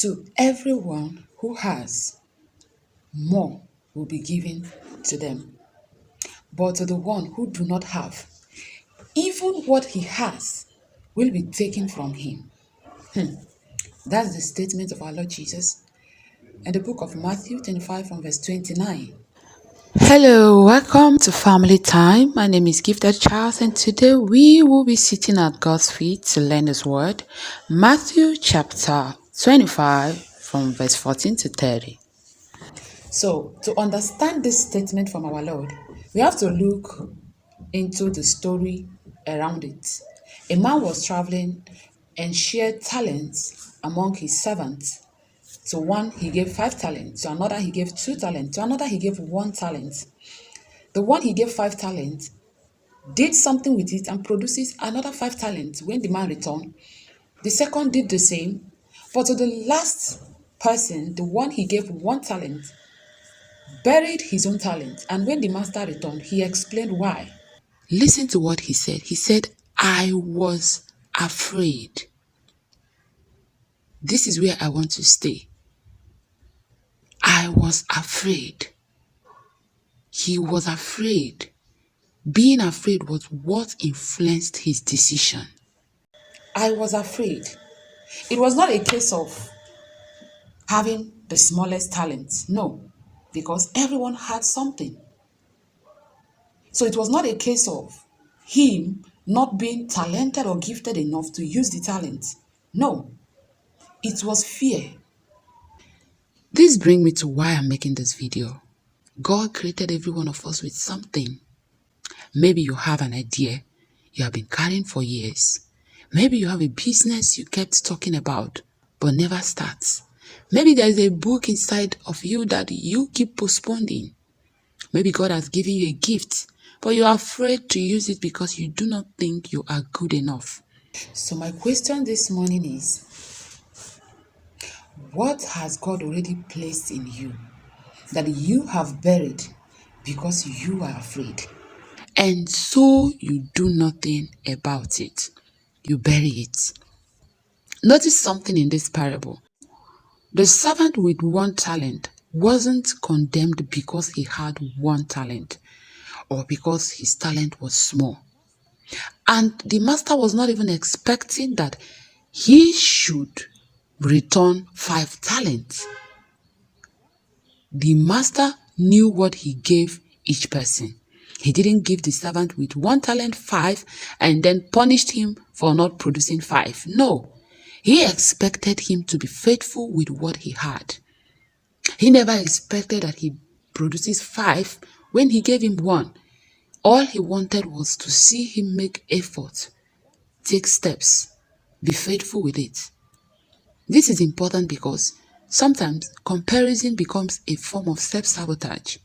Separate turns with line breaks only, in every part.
To everyone who has, more will be given to them. But to the one who do not have, even what he has will be taken from him. That's the statement of our Lord Jesus in the book of Matthew 25 from verse 29. Hello, welcome to Family Time. My name is Gifted Charles, and today we will be sitting at God's feet to learn His Word. Matthew chapter 25 from verse 14 to 30. So, to understand this statement from our Lord, we have to look into the story around it. A man was traveling and shared talents among his servants. To one, he gave 5 talents. To another, he gave 2 talents. To another, he gave 1 talent. The one he gave 5 talents did something with it and produces another 5 talents when the man returned. The second did the same. But to the last person, the one he gave 1 talent, buried his own talent. And when the master returned, he explained why. Listen to what he said. He said, I was afraid. This is where I want to stay. I was afraid. He was afraid. Being afraid was what influenced his decision. I was afraid. It was not a case of having the smallest talent. No, because everyone had something. So it was not a case of him not being talented or gifted enough to use the talent. No, it was fear. This brings me to why I'm making this video. God created every one of us with something. Maybe you have an idea you have been carrying for years. Maybe you have a business you kept talking about but never starts. Maybe there is a book inside of you that you keep postponing. Maybe God has given you a gift, but you are afraid to use it because you do not think you are good enough. So my question this morning is, what has God already placed in you that you have buried because you are afraid? And so you do nothing about it. You bury it. Notice something in this parable. The servant with 1 talent wasn't condemned because he had 1 talent or because his talent was small. And the master was not even expecting that he should return 5 talents. The master knew what he gave each person. He didn't give the servant with 1 talent 5 and then punished him for not producing 5. No, he expected him to be faithful with what he had. He never expected that he produces 5 when he gave him 1. All he wanted was to see him make effort, take steps, be faithful with it. This is important because sometimes comparison becomes a form of self-sabotage.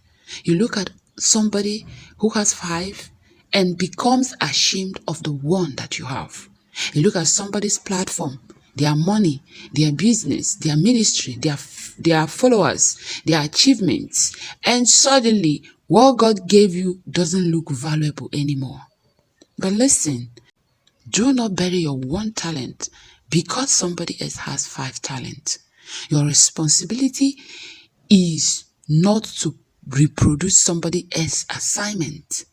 You look at somebody who has 5 and becomes ashamed of the 1 that you have. You look at somebody's platform, their money, their business, their ministry, their followers, their achievements, and suddenly what God gave you doesn't look valuable anymore. But listen, do not bury your 1 talent because somebody else has 5 talents. Your responsibility is not to reproduce somebody else's assignment.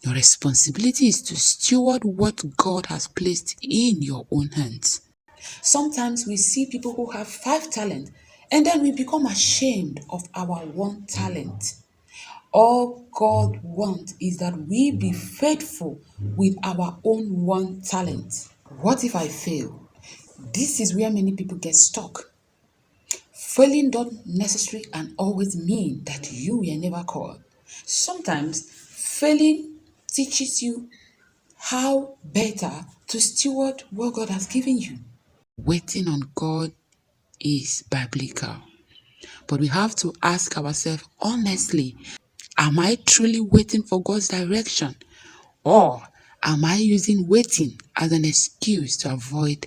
Your responsibility is to steward what God has placed in your own hands. Sometimes we see people who have 5 talents and then we become ashamed of our 1 talent. All God wants is that we be faithful with our own 1 talent. What if I fail? This is where many people get stuck. Failing don't necessarily and always mean that you were never called. Sometimes failing teaches you how better to steward what God has given you. Waiting on God is biblical. But we have to ask ourselves honestly, am I truly waiting for God's direction? Or am I using waiting as an excuse to avoid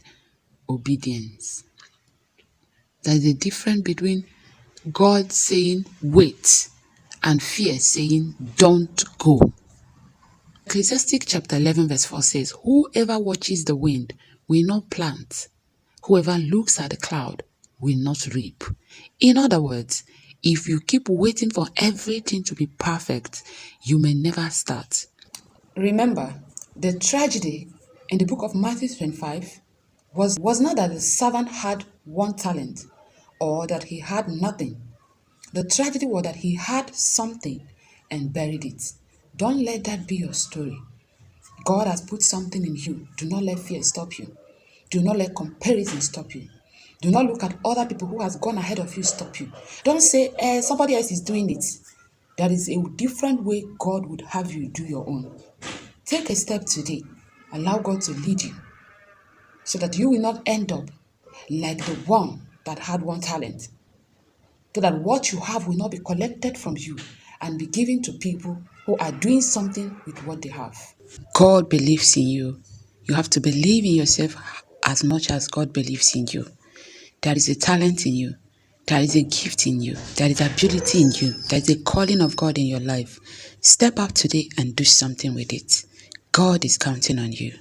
obedience? There's a difference between God saying wait and fear saying don't go. Ecclesiastes chapter 11 verse 4 says, whoever watches the wind will not plant. Whoever looks at the cloud will not reap. In other words, if you keep waiting for everything to be perfect, you may never start. Remember, the tragedy in the book of Matthew 25 was not that the servant had 1 talent or that he had nothing. The tragedy was that he had something and buried it. Don't let that be your story. God has put something in you. Do not let fear stop you. Do not let comparison stop you. Do not look at other people who has gone ahead of you stop you. Don't say, somebody else is doing it. That is a different way God would have you do your own. Take a step today. Allow God to lead you so that you will not end up like the one that had 1 talent. So that what you have will not be collected from you and be given to people who are doing something with what they have. God believes in you. You have to believe in yourself as much as God believes in you. There is a talent in you. There is a gift in you. There is ability in you. There is a calling of God in your life. Step up today and do something with it. God is counting on you.